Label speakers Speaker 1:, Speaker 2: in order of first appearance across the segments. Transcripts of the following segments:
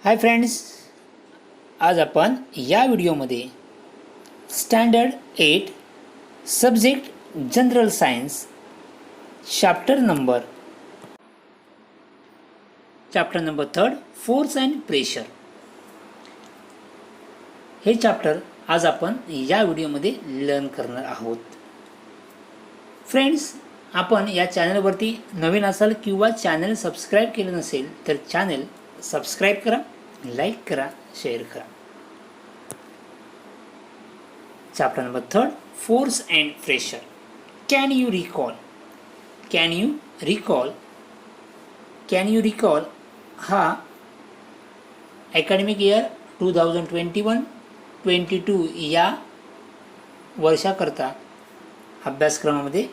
Speaker 1: Hi friends, आज आपण या व्हिडिओमध्ये standard 8 subject general science chapter number 3 force and pressure हे चॅप्टर आज आपण या व्हिडिओमध्ये लर्न करणार आहोत. फ्रेंड्स, आपण या चॅनलवरती नवीन असाल किंवा चॅनल सबस्क्राईब केलं नसेल तर चॅनल सबस्क्राईब करा, लाईक करा, शेअर करा. Chapter number 3 force and pressure. Can you recall हा अकॅडमिक इयर 2021-22 या वर्षाकरता अभ्यासक्रमामध्ये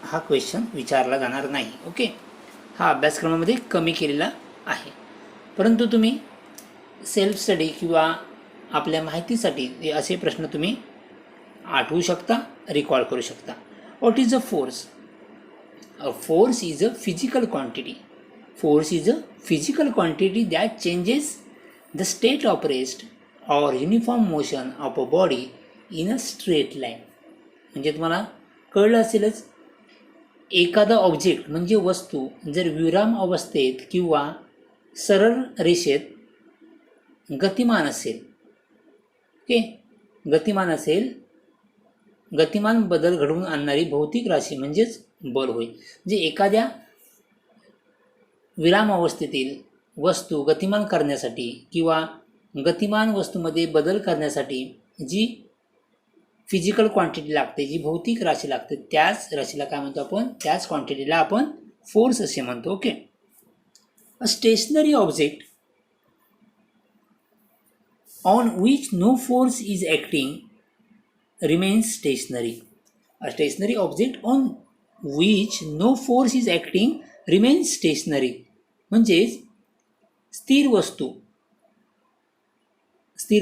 Speaker 1: हा क्वेश्चन विचारला जाणार नाही. ओके, हा अभ्यासक्रमामध्ये कमी केलेला आहे, परंतु तुम्ही सेल्फ स्टडी किंवा आपल्या माहितीसाठी असे प्रश्न तुम्ही आठवू शकता, रिकॉल करू शकता. What is a force? A force is a physical quantity. Force is a physical quantity that changes the state of rest or uniform motion of a body in a straight line. म्हणजे तुम्हाला कळलं असेलच, एखादा object म्हणजे वस्तू जर विराम अवस्थेत किंवा सरळ रेषेत गतिमान असेल, ओके, गतिमान बदल घडवून आणणारी भौतिक राशी म्हणजेच बल होय. जे एखाद्या विराम अवस्थेतील वस्तू गतिमान करण्यासाठी किंवा गतिमान वस्तूमध्ये बदल करण्यासाठी जी फिजिकल क्वांटिटी लागते, जी भौतिक राशी लागते, त्याच राशीला काय म्हणतो आपण? त्याच क्वांटिटीला आपण फोर्स असे म्हणतो. Okay. A stationary object on which no force is acting remains stationary. A stationary object on which no force is acting remains stationary. म्हणजेच स्थिर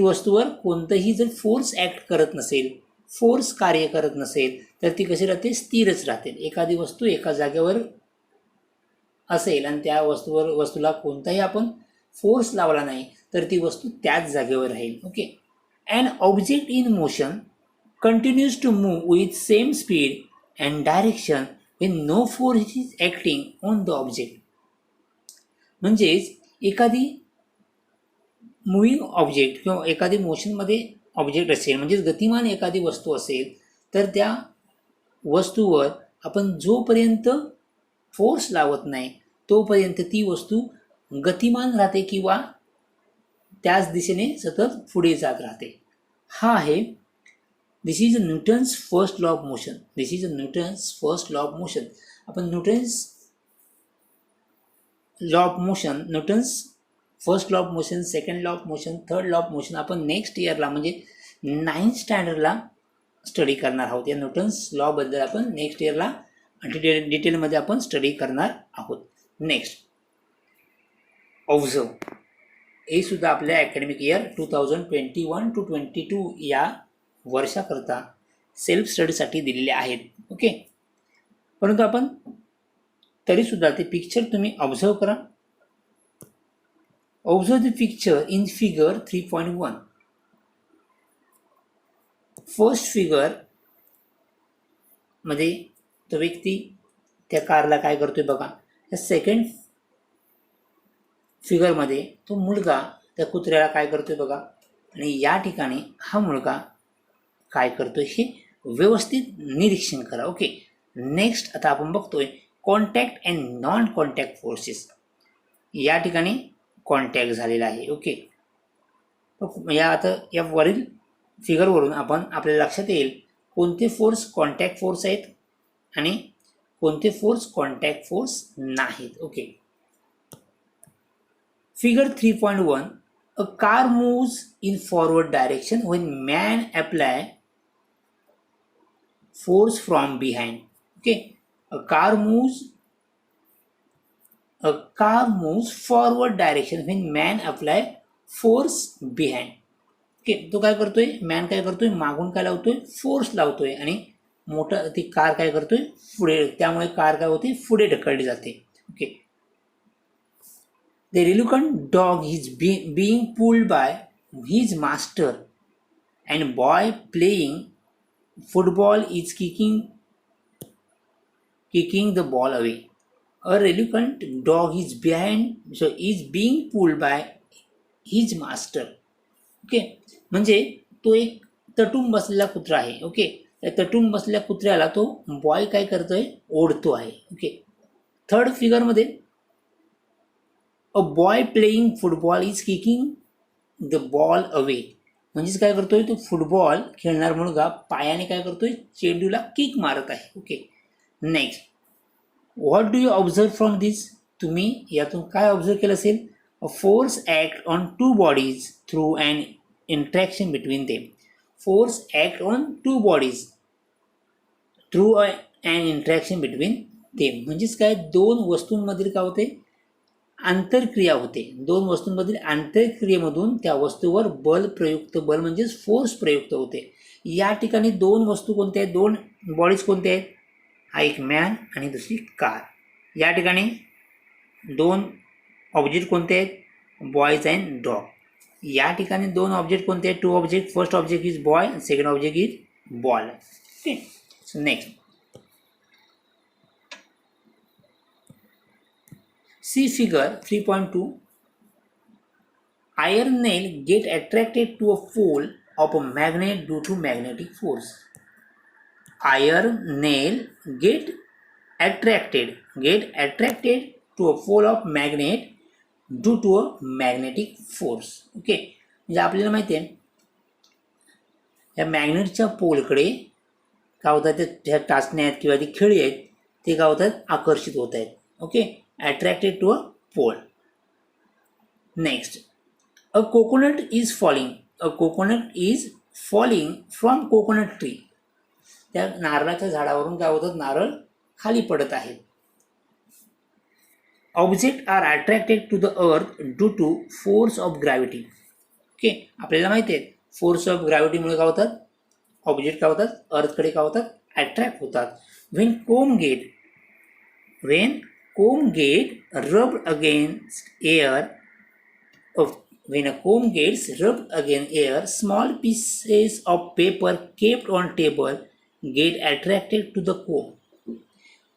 Speaker 1: वस्तूवर कोणतंही जर फोर्स ॲक्ट करत नसेल, फोर्स कार्य करत नसेल, तर ती कशी राहते? स्थिरच राहते. एखादी वस्तू एका जागेवर असेल आणि त्या वस्तूला कोणताही आपण फोर्स लावला नाही तर ती वस्तू त्याच जागेवर राहील. Okay. An object in motion continues to move with same speed and direction when no force is acting on the object. म्हणजेच एखादी मुव्हिंग ऑब्जेक्ट किंवा एखादी मोशनमध्ये ऑब्जेक्ट असेल, म्हणजेच गतिमान एखादी वस्तू असेल, तर त्या वस्तूवर आपण जोपर्यंत फोर्स लावत नाही तोपर्यंत ती वस्तू गतिमान राहते किंवा त्याच दिशेने सतत पुढे जात राहते. हा आहे this is a Newton's first law of motion. आपण Newton's law of motion, Newton's first law of motion, second law of motion, third law of motion आपण नेक्स्ट इयरला म्हणजे 9th स्टँडर्डला स्टडी करणार आहोत. या न्यूटन्स लॉबद्दल आपण नेक्स्ट इयरला डिटेलमध्ये आपण स्टडी करणार आहोत. Next, observe. हे सुद्धा आपल्या अकॅडमिक इयर 2021-22 या वर्षाकरता सेल्फ स्टडीसाठी दिलेले आहेत. ओके, परंतु आपण तरीसुद्धा ते पिक्चर तुम्ही ऑब्झर्व करा. Observe the picture in figure 3.1. First figure मध्ये तो व्यक्ती त्या कारला काय करतोय बघा. त्या सेकंड फिगरमध्ये तो मुलगा त्या कुत्र्याला काय करतोय बघा. आणि या ठिकाणी हा मुलगा काय करतोय हे व्यवस्थित निरीक्षण करा. ओके. नेक्स्ट आता आपण बघतोय contact and non contact forces. या ठिकाणी कॉन्टॅक्ट झालेला आहे. ओके. या वरील फिगरवरून आपल्याला लक्षात येईल कोणते फोर्स कॉन्टॅक्ट फोर्स आहेत आणि कोणते फोर्स कॉन्टॅक्ट फोर्स नाहीत. Okay. Figure 3.1. A car moves in forward direction when man apply force from behind. Okay. A car moves forward direction when man apply force behind. Okay. तो काय करतोय? Man काय करतोय? मागून काय लावतोय? फोर्स लावतोय आणि मोठं ती कार काय करतोय पुढे, त्यामुळे कार काय होते पुढे ढकलली जाते. Okay. The reluctant dog is being pulled by his master and boy playing football is kicking the ball away. A reluctant dog is being pulled by his master. Okay. म्हणजे तो एक तटून बसलेला कुत्रा आहे. ओके. त्या तटून बसलेल्या कुत्र्याला तो बॉय काय करतोय ओढतो आहे. ओके. थर्ड फिगरमध्ये a boy playing football is kicking the ball away. म्हणजेच काय करतोय तो फुटबॉल खेळणार मुलगा पायाने काय करतोय चेंडूला किक मारत आहे. Okay. Next, what do you observe from this. तुम्ही यातून काय ऑब्झर्व केलं असेल. A force act on two bodies through and interaction between them. Force act on two bodies through and interaction between them. म्हणजेच काय दोन वस्तूंमधील काय होते आंतरक्रिया होते. दोन वस्तूंमधील आंतरक्रियेमधून त्या वस्तूवर बल म्हणजेच फोर्स प्रयुक्त होते. या ठिकाणी दोन वस्तू कोणत्या आहेत, दोन बॉडीज कोणत्या आहेत. हा एक मॅन आणि दुसरी कार. या ठिकाणी दोन ऑब्जेक्ट कोणते आहेत बॉयज अँड डॉग. या ठिकाणी दोन ऑब्जेक्ट कोणते आहेत two object. First object is boy, second object is ball. Okay. Next, see figure 3.2. Iron nail get attracted to a pole of a magnet due to magnetic force. Iron nail get attracted to a pole of magnet due to a magnetic force. Okay. म्हणजे आपल्याला माहिती आहे या मॅग्नेटच्या पोलकडे काय होतात त्या टाचण्या आहेत किंवा ती खिळी आहेत ते काय होतात आकर्षित होत आहेत. Okay. attracted to a pole. Next, a coconut is falling from coconut tree. त्या नारळाच्या झाडावरून काय होतात नारळ खाली पडत आहेत. Object are attracted to the earth due to force of gravity. Okay. आपल्याला माहिती आहे फोर्स ऑफ ग्रॅव्हिटीमुळे काय होतात ऑब्जेक्ट काय होतात अर्थकडे काय होतात अट्रॅक्ट होतात. when comb get rubbed against air, when a comb gets rubbed against air, small pieces of paper kept on table get attracted to the comb.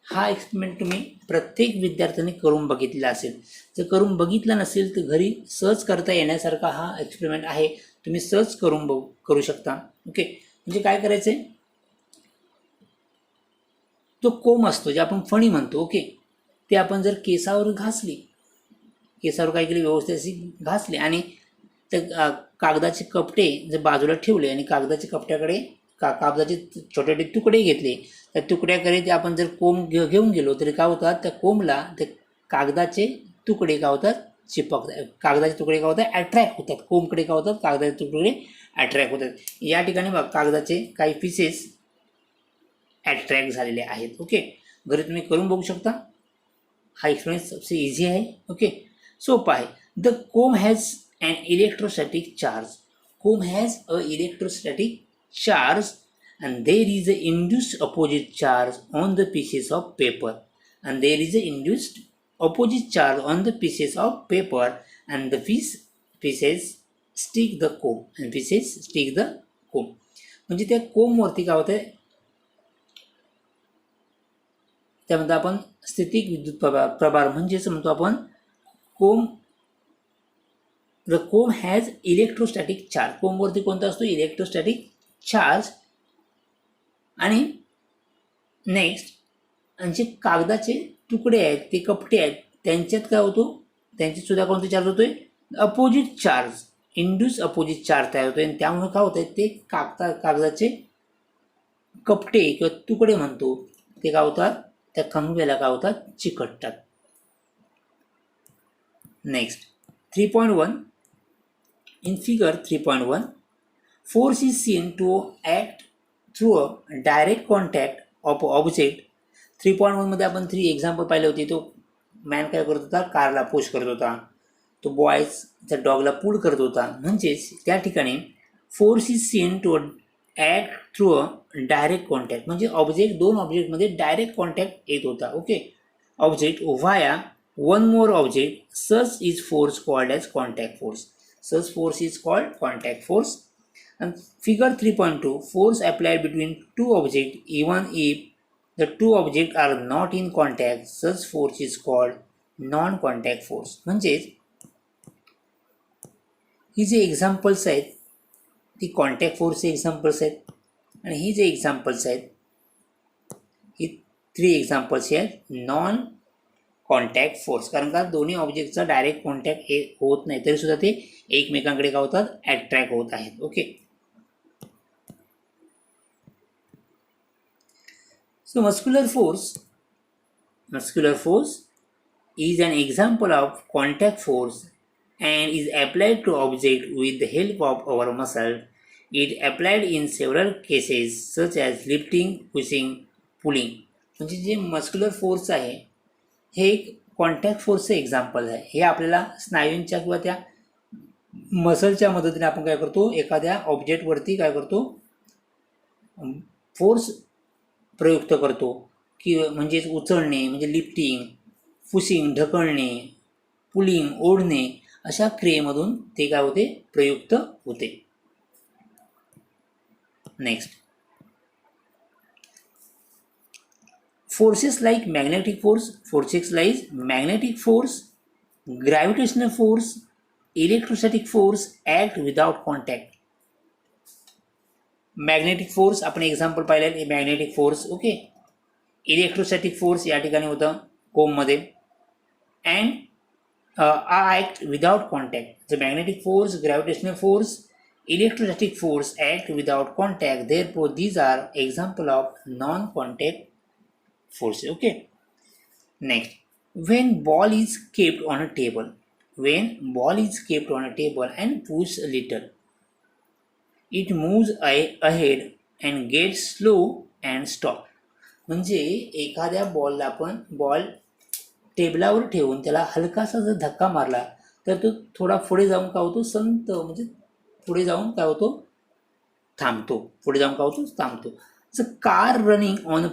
Speaker 1: हा एक्सपेरिमेंट तुम्ही प्रत्येक विद्यार्थ्याने करून बघितलेला असेल. जर करून बघितला नसेल तर घरी सहज करता येण्यासारखा हा एक्सपेरिमेंट आहे. तुम्ही सहज करू शकता. ओके. म्हणजे काय करायचंय तो कोंब असतो जे आपण फणी म्हणतो. ओके. ते आपण जर केसावर काय केले व्यवस्थित अशी घासले आणि त्या कागदाचे कपटे जर बाजूला ठेवले आणि कागदाच्या कपट्याकडे कागदाचे छोटे छोटे तुकडे घेतले त्या तुकड्याकडे ते आपण जर कोंब घेऊन गेलो तरी काय होतात त्या कोंबला ते कागदाचे तुकडे काय होतात चिपकतात. कागदाचे तुकडे काय होतात अट्रॅक्ट होतात. कोंबकडे काय होतात कागदाचे तुकडे अट्रॅक्ट होतात. या ठिकाणी बघा कागदाचे काही पीसेस अट्रॅक्ट झालेले आहेत. ओके. घरी तुम्ही करून बघू शकता. हा एक्सपिरियन्स सबसे इझी आहे. ओके. सोपा आहे. The comb has an electrostatic charge and there is an induced opposite charge on the pieces of paper and the pieces stick the comb. म्हणजे त्या कोंबवरती काय होतं त्यामध्ये आपण स्थितिक विद्युत प्रभार म्हणजेच म्हणतो आपण the comb has electrostatic charge. कोंबवरती कोणता असतो इलेक्ट्रोस्टॅटिक चार्ज. आणि नेक्स्ट जे कागदाचे तुकडे आहेत ते कपटे आहेत त्यांच्यात काय होतो त्यांच्यात सुद्धा कोणता चार्ज होतोय opposite charge induce opposite charge तयार होतोय आणि त्यामुळे काय होत आहे ते कागदाचे कपटे किंवा तुकडे म्हणतो ते काय होतात त्या कंगव्याला काय होतात चिकटतात. Next 3.1 in figure 3.1 force is seen to act through a direct contact of object. 3.1 मध्ये आपण 3 एक्झाम्पल पाहिले होते. तो मॅन काय करत होता कारला पुश करत होता. तो बॉयज त्या डॉगला पुल करत होता. म्हणजेच त्या ठिकाणी force is seen to act through a direct contact, म्हणजे ऑब्जेक्ट दोन ऑब्जेक्टमध्ये डायरेक्ट कॉन्टॅक्ट येत होता. Okay, object via one more object, such is force called as contact force. Such force is called contact force. And figure 3.2, force applied between two objects even if the two objects are not in contact, such force is called non-contact force. म्हणजेच ही जे examples आहेत ती contact फोर्सचे examples आहेत, आणि ही जे examples आहेत ही 3 examples आहेत नॉन कॉन्टॅक्ट फोर्स. कारण का दोन्ही ऑब्जेक्टचा डायरेक्ट कॉन्टॅक्ट होत नाही तरी सुद्धा ते एकमेकांकडे काय होतात, अट्रॅक्ट होत आहेत. Okay, so muscular force is an example of contact force and is applied to object with the help of our muscle. It applied in several cases such as lifting, pushing, pulling. म्हणजे जे muscular force आहे हे एक contact फोर्सचं example आहे. हे आपल्याला स्नायूंच्या किंवा त्या मसलच्या मदतीने आपण काय करतो, एखाद्या ऑब्जेक्टवरती काय करतो, फोर्स प्रयुक्त करतो, की म्हणजेच उचलणे म्हणजे लिफ्टिंग, पुशिंग ढकलणे, पुलिंग ओढणे, अशा क्रियेमधून ते काय होते, प्रयुक्त होते. Next, forces like magnetic force, gravitational force, electrostatic force act without contact. Magnetic force आपण एक्झाम्पल पाहिलं, magnetic force. Okay, electrostatic force या ठिकाणी होतं कोममध्ये, and act without contact. The magnetic force, gravitational force, electrostatic force act without contact, therefore these are example of non contact force. Okay, next, when ball is kept on a table and pushed a little, it moves ahead and gets slow and stop. म्हणजे एखाद्या बॉलला आपण ball टेबलावर ठेवून त्याला हलकासा जर धक्का मारला तर तो थोडा पुढे जाऊन काय होतो, संत म्हणजे पुढे जाऊन काय होतो, थांबतो. जर car running on a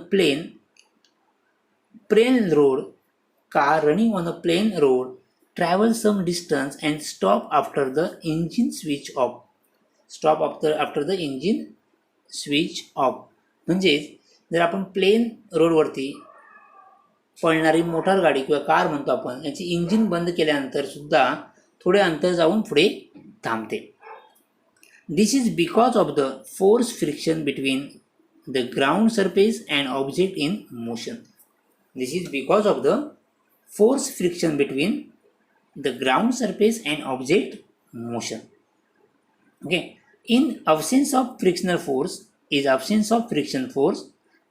Speaker 1: plane road travel some distance and stop after the engine switch off. म्हणजेच जर आपण प्लेन रोडवरती पळणारी मोटार गाडी किंवा कार म्हणतो आपण, याची इंजिन बंद केल्यानंतर सुद्धा थोडे अंतर जाऊन पुढे थांबते. This is because of the force friction between the ground surface and object in motion. This is because of the force friction between the ground surface and object motion. Okay, in absence of friction force,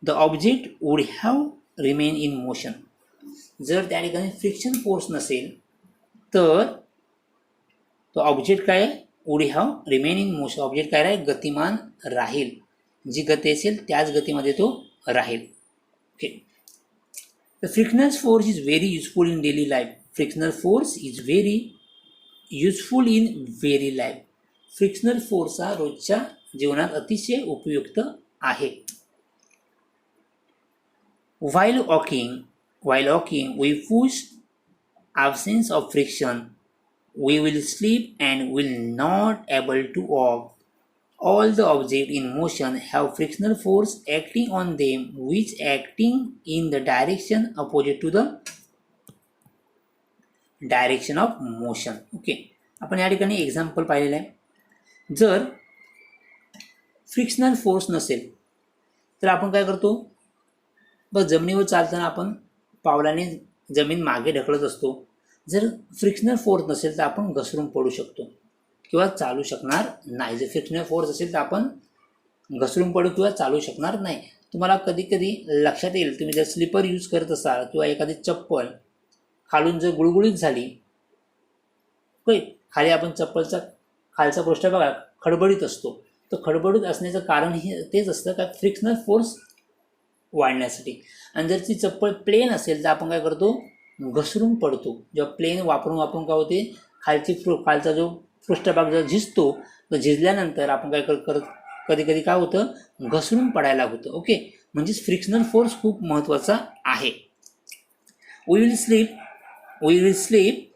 Speaker 1: the object would have remained in motion. जर त्या ठिकाणी friction force नसेल तर तो object काय would have remained in motion. Object काय राहील, गतिमान राहील. जी गती असेल त्याच गतीमध्ये तो राहील. Okay, the frictional force is very useful in daily life. Frictional force is very useful in daily life. Frictional force हा रोजच्या जीवनात अतिशय उपयुक्त आहे. While walking, we push. Absence of friction, we will slip and will not able to walk. All the objects in motion have frictional force acting on them, which acting in the direction opposite to the direction of motion. Okay, आपण या ठिकाणी example पाहिलेलं आहे. जर frictional force नसेल तर आपण काय करतो, बस जमिनीवर चालताना आपण पावलाने जमीन मागे ढकलत असतो. जर फ्रिक्शनल फोर्स नसेल तर आपण घसरून पडू शकतो किंवा चालू शकणार नाही. जर फ्रिक्शनल फोर्स असेल तर आपण घसरून पडू किंवा चालू शकणार नाही. तुम्हाला कधी कधी लक्षात येईल, तुम्ही जर स्लीपर यूज करत असाल किंवा एखादी चप्पल खालून जर गुळगुळीत झाली, होय, खाली आपण चप्पलचा खालचा पृष्ठभाग बघा खडबडीत असतो. तर खडबडीत असण्याचं कारण हे तेच असतं का फ्रिक्शनल फोर्स वाढण्यासाठी. आणि जर ती चप्पल प्लेन असेल तर आपण काय करतो, घसरून पडतो. जेव्हा प्लेन वापरून काय होते, खालचा जो पृष्ठभाग जर झिजतो तर झिजल्यानंतर आपण काय
Speaker 2: कधी कधी काय होतं घसरून पडायला होतं. ओके, म्हणजेच फ्रिक्शनल फोर्स खूप महत्त्वाचा आहे. We will slip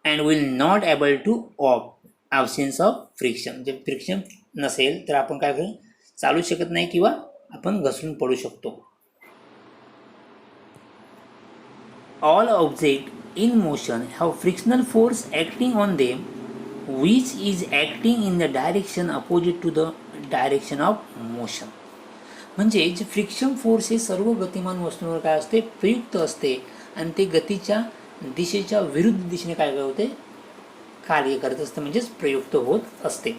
Speaker 2: and will not able to walk absence of friction. म्हणजे फ्रिक्शन नसेल तर आपण काय करू चालू शकत नाही किंवा आपण घसरून पडू शकतो. All object in motion have frictional force acting on them which is acting in the direction opposite to the direction of motion. म्हणजे जे फ्रिक्शन फोर्स हे सर्व गतिमान वस्तूंवर काय असते प्रयुक्त असते आणि ते गतीच्या दिशेच्या विरुद्ध दिशेने काय होते कार्य करत असते, म्हणजेच प्रयुक्त होत असते.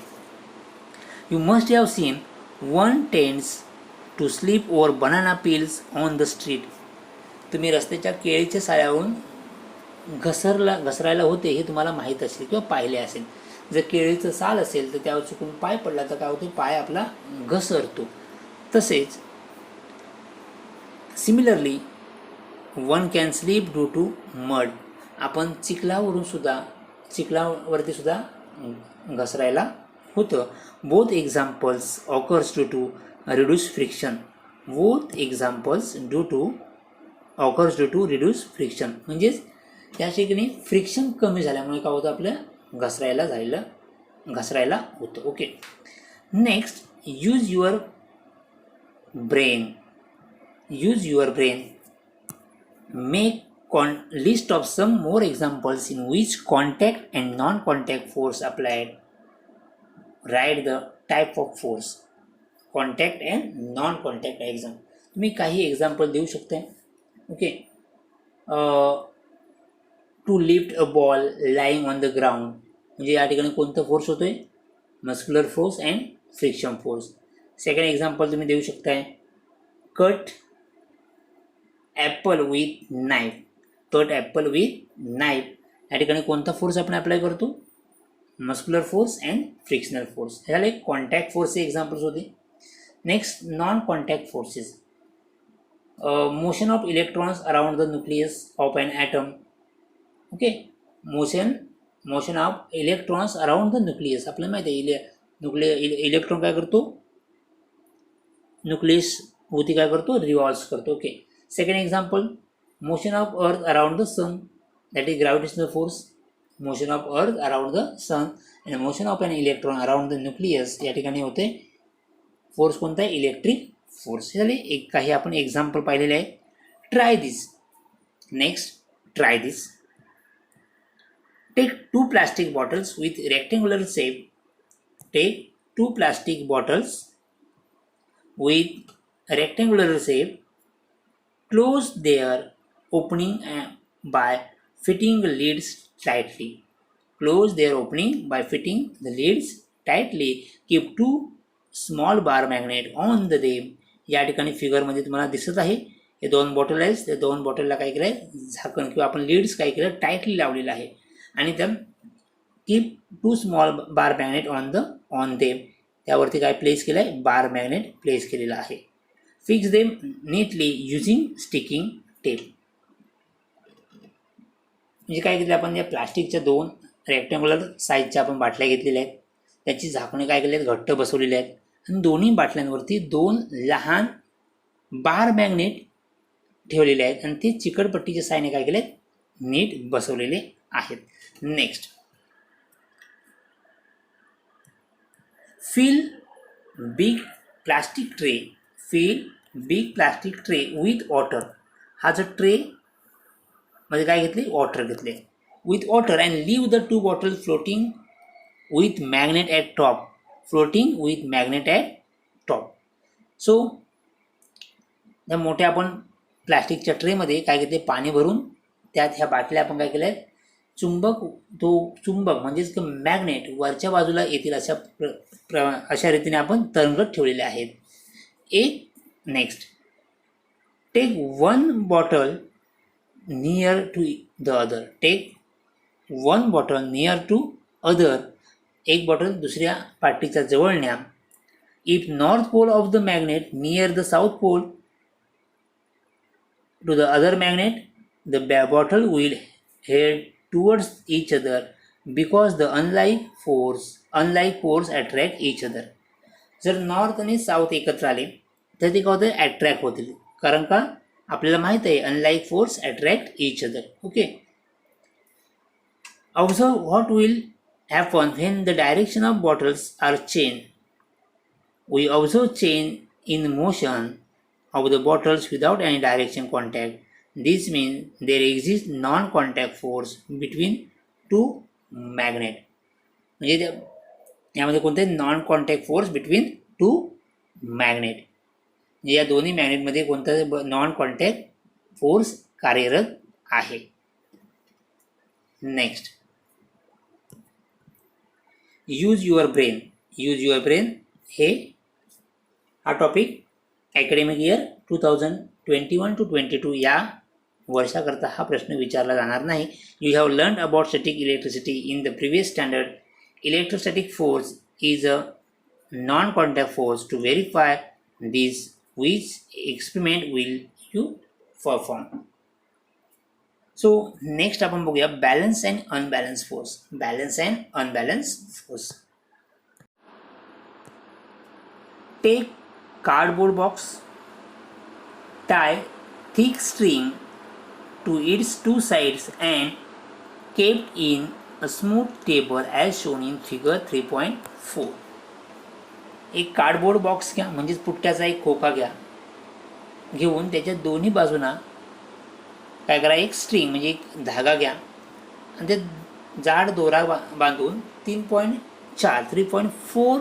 Speaker 2: You must have seen one tends to slip over banana peels on the street. तुम्ही रस्त्याच्या केळीच्या साळ्यावरून घसरायला होते हे तुम्हाला माहीत असेल किंवा पाहिले असेल. जर केळीचं साल असेल तर त्यावर चुकून पाय पडला तर काय होते पाय आपला घसरतो. तसेच similarly one can slip due to mud. आपण चिखलावरती सुद्धा घसरायला होतं. Both examples occurs due to reduce friction. Occurs due to reduce friction म्हणजेच त्या ठिकाणी फ्रिक्शन कमी झाल्यामुळे काय होतं आपल्या घसरायला होतं. Okay, next use your brain. Make list of some more examples in which contact and non contact force applied. Write the type of force. Contact and non contact तुम्ही काही एक्झाम्पल देऊ शकता. Okay, to lift a ball lying on the ground. म्हणजे या ठिकाणी कोणतं force होतोय muscular force and friction force. Second example तुम्ही देऊ शकताय कट ॲपल विथ नाईफ. या ठिकाणी कोणता फोर्स आपण अप्लाय करतो muscular force and frictional force. हे झाले कॉन्टॅक्ट फोर्सचे एक्झाम्पल्स होते. Next non contact forces. Motion of electrons around the nucleus of an atom. Okay, motion of electrons around the nucleus. आपल्याला माहिती आहे इलेक्ट्रॉन काय करतो न्यूक्लियस होती काय करतो रिव्हॉल्व्स करतो. Okay, second example motion of earth around the sun. That is gravitational force. Motion of earth around the sun and motion of an electron around the nucleus. या ठिकाणी होते फोर्स कोणता आहे इलेक्ट्रिक फोर्स. हे झाले काही आपण एक्झाम्पल पाहिलेले आहेत. Try this. Next try this. Take two plastic bottles with rectangular shape. Close their opening by fitting the lids tightly. Keep two small bar magnet on the them. या ठिकाणी फिगरमध्ये तुम्हाला दिसत आहे हे दोन बॉटल आहेत. त्या दोन बॉटलला काय केलं झाकण किंवा आपण लिड्स काय केलं टाईटली लावलेलं आहे आणि त्या keep two small bar magnet on them. त्यावरती काय प्लेस केलं आहे बार मॅग्नेट प्लेस केलेला आहे. Fix them neatly using sticking tape. म्हणजे काय केलं आपण या प्लास्टिकच्या दोन रेक्टँग्युलर साईजच्या आपण बाटल्या घेतलेल्या आहेत. त्याची झाकणे काय केली आहेत घट्ट बसवलेली आहेत आणि दोन्ही बाटल्यांवरती दोन लहान बार मॅग्नेट ठेवलेले आहेत आणि ते चिकटपट्टीच्या साहाय्याने काय केले नीट बसवलेले आहेत. Next fill big plastic tray with water. हा जो ट्रे मध्ये काय घेतले वॉटर घेतले with water and leave the two bottle floating with magnet at top. So त्या मोठ्या आपण प्लास्टिकच्या ट्रेमध्ये काय घेतले पाणी भरून त्यात ह्या बाटल्या आपण काय केल्या चुंबक म्हणजेच मॅग्नेट वरच्या बाजूला येतील अशा रीतीने आपण तरंगत ठेवलेले आहेत. Next take one bottle near to the other. एक बॉटल दुसऱ्या पार्टीच्या जवळ न्या. If north pole of the magnet near the south pole to the other magnet the bottle will head towards each other because the unlike poles attract each other.
Speaker 1: जर north आणि south एकत्र आले तर ते काय होतं, अट्रॅक्ट होतील. कारण का, आपल्याला माहित आहे unlike force attract each other. Okay. Observe what will happen when the direction of bottles are change. We observe change in motion of the bottles without any direction contact. This means there exists non-contact force between two magnet. म्हणजे यामध्ये कोणते non contact force between two magnet. म्हणजे या दोन्ही मॅग्नेटमध्ये कोणता non contact force कार्यरत आहे. Next, use your brain. Use your brain हे हा टॉपिक ॲकॅडमिक इयर 2021 to 22 या वर्षाकरता हा प्रश्न विचारला जाणार नाही. You have learn about static electricity in the previous standard. Electrostatic force is a non contact force. To verify this which experiment will you perform. So next आपण बघूया balance and unbalance force. Balance and unbalance force. Take cardboard box, tie thick string to its two sides and kept in a smooth table as shown in figure 3.4. एक cardboard box घ्या, म्हणजेच पुट्ट्याचा एक खोका घ्या. घेऊन त्याच्या दोन्ही बाजूंना काय करा, एक स्ट्रिंग म्हणजे एक धागा घ्या आणि ते जाड दोरा बांधून 3.4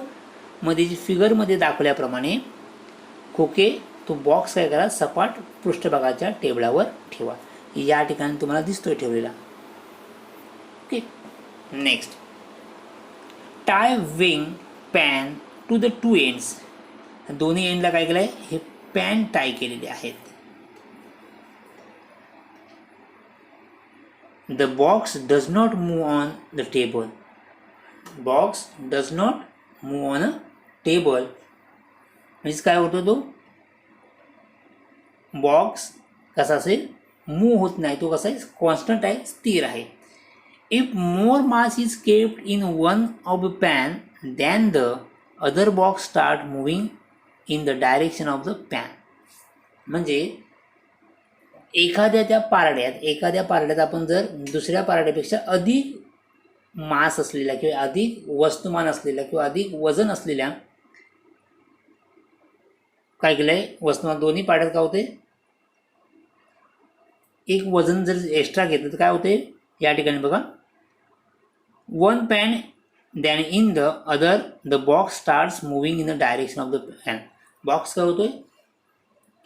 Speaker 1: मध्ये जी फिगरमध्ये दाखवल्याप्रमाणे खोके तो बॉक्स काय करा, सपाट पृष्ठभागाच्या टेबलावर ठेवा. या ठिकाणी तुम्हाला दिसतोय ठेवलेला. Okay. Next, tie weighing pan to the two ends. दोन्ही एंडला काय केलं आहे, हे पॅन टाय केलेले आहेत. The box does not move on the table. Box does not move on a table म्हणजे काय होतो, तो बॉक्स कसा असेल, मूव्ह होत नाही. तो कसा आहे, कॉन्स्टंट आहे, स्थिर आहे. If more mass is kept in one of the pan than the other box start moving in the direction of the pan. म्हणजे एखाद्या पारड्यात आपण जर दुसऱ्या पारड्यापेक्षा अधिक मास असलेल्या किंवा अधिक वस्तुमान असलेल्या किंवा अधिक वजन असलेल्या काय केलं आहे, वस्तुमान दोन्ही पाड्यात काय होते, एक वजन जर एक्स्ट्रा घेतलं तर काय होते, या ठिकाणी बघा, one pan than in the other the box starts moving in the direction of the pan. Box काय होतोय,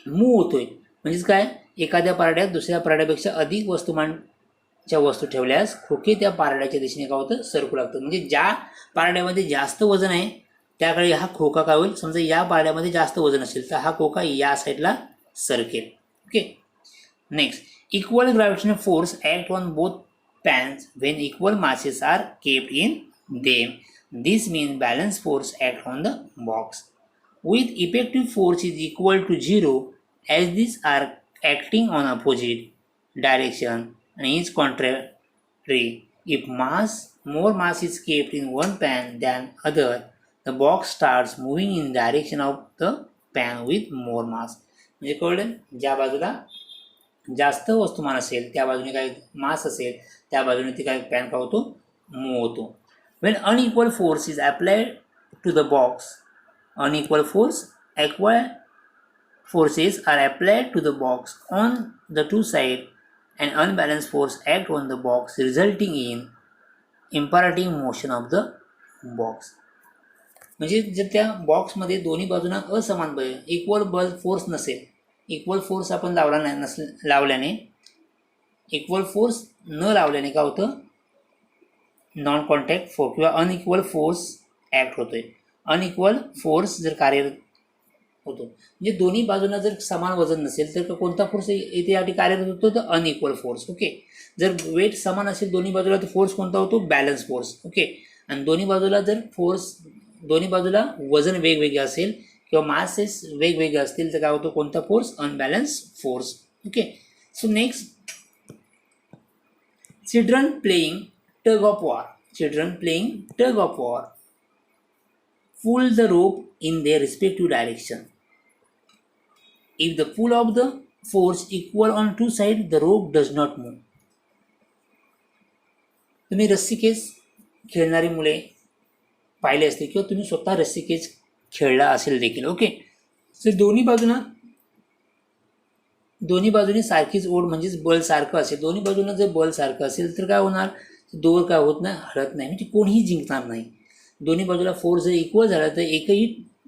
Speaker 1: मूव्ह होतोय. म्हणजेच काय, एखाद्या पारड्यात दुसऱ्या पारड्यापेक्षा अधिक वस्तुमानच्या वस्तू ठेवल्यास खोके त्या पारड्याच्या दिशेने काय होतं, सरकू लागतं. म्हणजे ज्या पारड्यामध्ये जास्त वजन आहे त्याकडे हा खोका काय होईल, समजा या पारड्यामध्ये जास्त वजन असेल तर हा खोका या साईडला सरकेल. Okay. Next, equal gravitational force act on both pans when equal masses are kept in them. This means balance force act on the box with effective force is equal to 0 as these are acting on opposite direction and is contrary. If more mass is kept in one pan than other, the box starts moving in direction of the pan with more mass. म्हणजे कळलं, ज्या बाजूला जास्त वस्तुमान असेल त्या बाजूने काय मास असेल त्या बाजूने ती काय पॅन काय होतो, मूव्ह होतो. When unequal force is applied to the box, unequal forces are applied to the box on the two sides and unbalanced force act on the box resulting in imperative motion of the box. म्हणजे जर त्या बॉक्समध्ये दोन्ही बाजूंना असमान बल equal बल force नसेल, इक्वल फोर्स आपण लावल्याने इक्वल फोर्स न लावल्याने काय होतं, नॉन कॉन्टॅक्ट फोर्स किंवा अनइक्वल फोर्स ॲक्ट होतोय. अनइक्वल फोर्स जर कार्यरत होतो म्हणजे दोन्ही बाजूंना जर समान वजन नसेल तर कोणता फोर्स इथे या ठिकाणी कार्यरत होतो, तर अनइक्वल फोर्स. ओके. जर वेट समान असेल दोन्ही बाजूला तर फोर्स कोणता होतो, बॅलन्स फोर्स. ओके. आणि दोन्ही बाजूला वजन वेगवेगळे असेल किंवा मासेस वेगवेगळे असतील तर काय होतो, कोणता force, unbalance force. Okay. So next, children playing tug of war.
Speaker 2: pull the rope in their respective direction. If the pull of the force equal on two sides, the rope does not move. तुम्ही रस्सीखेच खेळणारी मुले पाहिले असतील किंवा तुम्ही स्वतः रस्सीखेच खेळला असेल देखील. ओके, तर दोन्ही बाजूने सारखीच ओढ म्हणजेच बल सारखं असेल, दोन्ही बाजूला जर बल सारखं असेल तर काय होणार, दोर काय होत नाही, हलत नाही, म्हणजे कोणीही जिंकणार नाही. दोन्ही बाजूला फोर्स जर इक्वल झाला तर एकही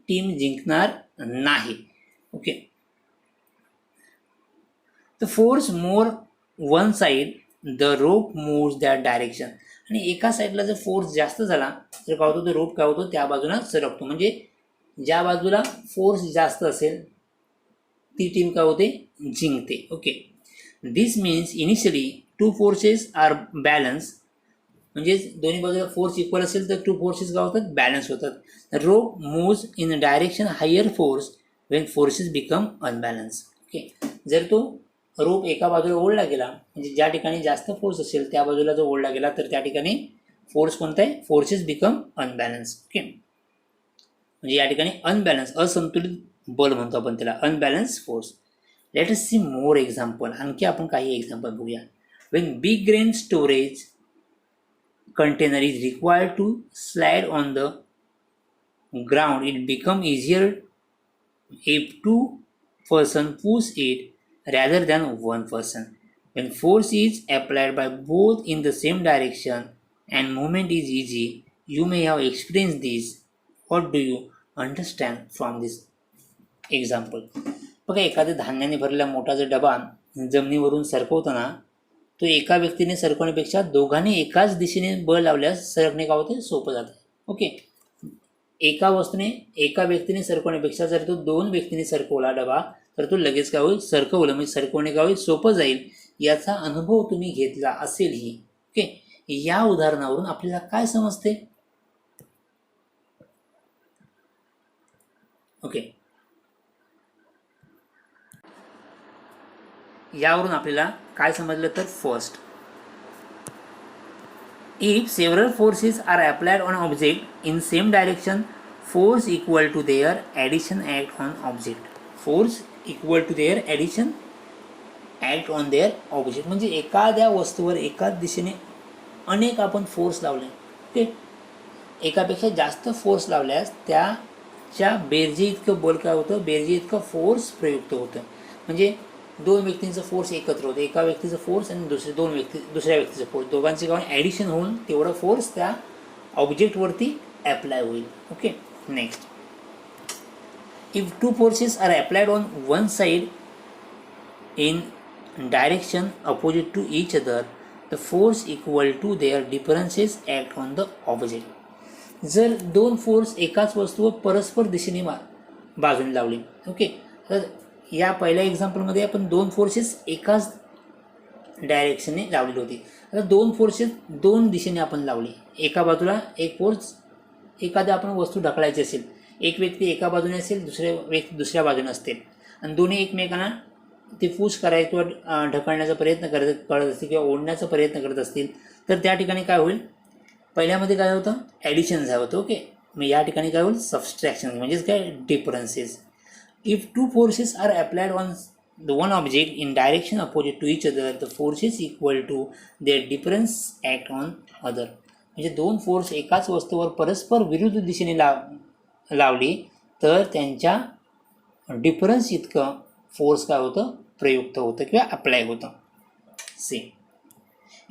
Speaker 2: टीम जिंकणार नाही. Okay, the force more one side the rope moves that direction. आणि एका साईडला जर फोर्स जास्त झाला तर काय होतं, तो रोप काय होतो त्या बाजूला सरकतो. म्हणजे ज्या बाजूला फोर्स जास्त असेल ती टीम काय होते, जिंकते. Okay, this means initially two forces are balance. म्हणजे दोन्ही बाजूला फोर्स इक्वल असेल तर टू फोर्सेस काय होतात, बॅलन्स होतात. Rope moves in direction higher force when forces become unbalance. Okay, जर तो रोप एका बाजूला ओढला गेला म्हणजे ज्या ठिकाणी जास्त फोर्स असेल त्या बाजूला जर ओढला गेला तर त्या ठिकाणी फोर्स कोणता आहे, फोर्सेस बिकम अनबॅलन्स. ओके, म्हणजे या ठिकाणी अनबॅलन्स, असंतुलित बल म्हणतो आपण त्याला, unbalance force. Let us see more example. आणखी आपण काही एक्झाम्पल बघूया. When big grain storage container is required to slide on the ground, it become easier if two person push it rather than one person. When force is applied by both in the same direction and movement is easy, you may have experienced this. What do you understand from this example? बघा, एखाद्या धान्याने भरलेला मोठा जर डबा जमिनीवरून सरकवताना तो एका व्यक्तीने सरकवण्यापेक्षा दोघांनी एकाच दिशेने बळ लावल्यास सरकणे काय होते, सोपं जातं. ओके, एका व्यक्तीने सरकवण्यापेक्षा जर तो दोन व्यक्तीने सरकवला डबा तर तो लगेच काय होईल, सरकवलं म्हणजे सरकवणे काय होईल, सोपं जाईल. याचा अनुभव तुम्ही घेतला असेलही. ओके, या उदाहरणावरून आपल्याला काय समजते. ओके, यावरून आपल्याला काय समजलं तर first, if several forces are applied on object in same direction, force equal to their addition act on object. Force equal to their addition act on their object. म्हणजे एखाद्या वस्तूवर एकाच दिशेने अनेक आपण फोर्स लावले. ओके, एकापेक्षा जास्त फोर्स लावल्यास त्याच्या बेरजे इतकं बल काय होतं, बेरजे इतकं फोर्स प्रयुक्त होतं. म्हणजे दोन व्यक्तींचा फोर्स एकत्र होतो, एका व्यक्तीचा फोर्स आणि दुसऱ्या व्यक्तीचा फोर्स, दोघांचे काय ॲडिशन होऊन तेवढा फोर्स त्या ऑब्जेक्टवरती अप्लाय होईल. Okay, next, if two forces are applied on one side in direction opposite to each other, the force equal to their differences act on the object. जर दोन फोर्स एकाच वस्तूवर परस्पर दिशेने बाजूने लावली. ओके, तर या पहिल्या एक्झाम्पलमध्ये आपण दोन फोर्सेस एकाच डायरेक्शनने लावलेली होती. आता दोन फोर्सेस दोन दिशेने आपण लावली. एका बाजूला एक फोर्स, एखाद्या आपण वस्तू ढकलायची असेल, एक व्यक्ती एका बाजूने असेल, दुसरे व्यक्ती दुसऱ्या बाजूने असतील आणि दोन्ही एकमेकांना ते पुश करायचं किंवा ढकलण्याचा प्रयत्न करत असतील किंवा ओढण्याचा प्रयत्न करत असतील तर त्या ठिकाणी काय होईल, पहिल्यामध्ये काय होतं, ॲडिशन झालं होतं. ओके, मग या ठिकाणी काय होईल, सबस्ट्रॅक्शन म्हणजेच काय, differences. If two forces are applied on the one object in direction opposite to each other, the forces equal to their difference act on other. म्हणजे दोन फोर्स एकाच वस्तूवर परस्पर विरुद्ध दिशेने लावली तर त्यांच्या डिफरन्स इतकं फोर्स काय होतं, प्रयुक्त होतं किंवा अप्लाय होतं. See,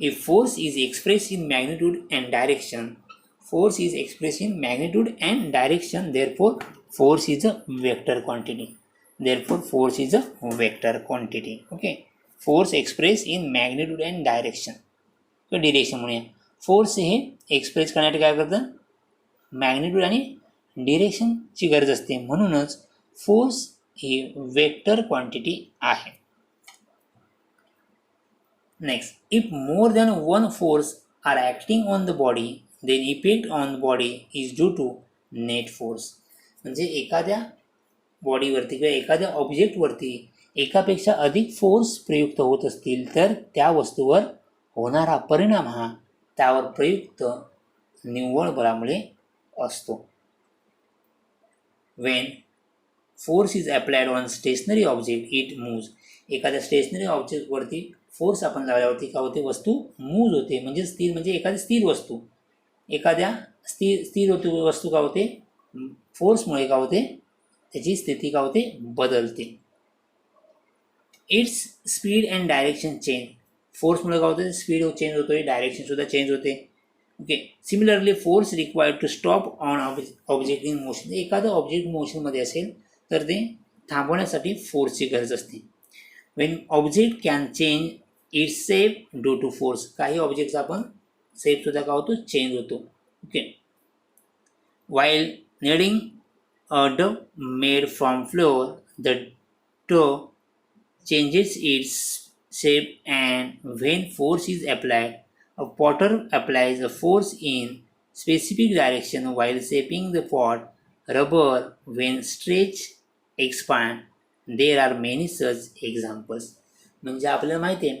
Speaker 2: if force is express in magnitude and direction, force is express in magnitude and direction, therefore force is a vector quantity. Therefore force is a vector quantity. Okay, force expressed in magnitude and direction. तो direction म्हणूया. Force हे express करण्यासाठी काय करतं, magnitude आणि डिरेक्शनची गरज असते, म्हणूनच फोर्स ही वेक्टर क्वांटिटी आहे. Next, if more than one force are acting on the body, then effect on the body is due to net force. म्हणजे एखाद्या बॉडीवरती किंवा एखाद्या ऑब्जेक्टवरती एकापेक्षा अधिक फोर्स प्रयुक्त होत असतील तर त्या वस्तूवर होणारा परिणाम हा त्यावर प्रयुक्त निव्वळ बलामुळे असतो.
Speaker 1: When force is applied on stationary object it moves. एखाद्या स्टेशनरी ऑब्जेक्टवरती फोर्स आपण लावल्यावरती काय होते, वस्तू मूव्ह होते. म्हणजे स्थिर म्हणजे एखादी स्थिर वस्तू, एखाद्या स्थिर वस्तू काय होते, फोर्समुळे काय होते, त्याची स्थिती काय होते, बदलते. Its speed and direction change. फोर्समुळे काय होते, स्पीड चेंज होतोय, डायरेक्शनसुद्धा चेंज होते. Okay. Similarly force required to stop on object in motion. एखादं ऑब्जेक्ट मोशनमध्ये असेल तर ते थांबवण्यासाठी फोर्सची गरज असते. When object can change its shape due to force. काही ऑब्जेक्टचा आपण शेपसुद्धा काय होतो, चेंज होतो. Okay. While kneading a dough made from flour, the dough changes its shape, and when force is applied, a potter applies a force in specific direction while shaping the pot. Rubber, when stretch, expand. There are many such examples. म्हणजे आपल्याला माहिती आहे,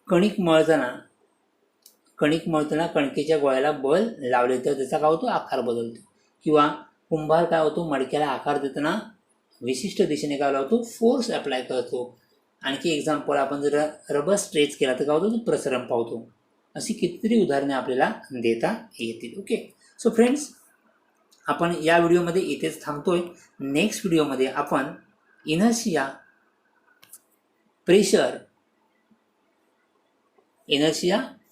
Speaker 1: कणिक मळताना कणकेच्या गोळ्याला बल लावले तर त्याचा काय होतो, आकार बदलतो. किंवा कुंभार काय होतो, मडक्याला आकार देताना विशिष्ट दिशेने काय लावतो, फोर्स अप्लाय करतो. आणखी एक्झाम्पल, आपण जर रबर स्ट्रेच केला तर काय होतो, तो प्रसरण पावतो. अशी कितीतरी उदाहरणे आपल्याला देता येतील. ओके. सो फ्रेंड्स, आपण या व्हिडिओमध्ये इथेच थांबतोय. नेक्स्ट व्हिडिओमध्ये आपण इनर्शिया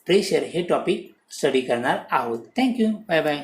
Speaker 1: प्रेशर हे टॉपिक स्टडी करणार आहोत. थँक्यू. Bye bye.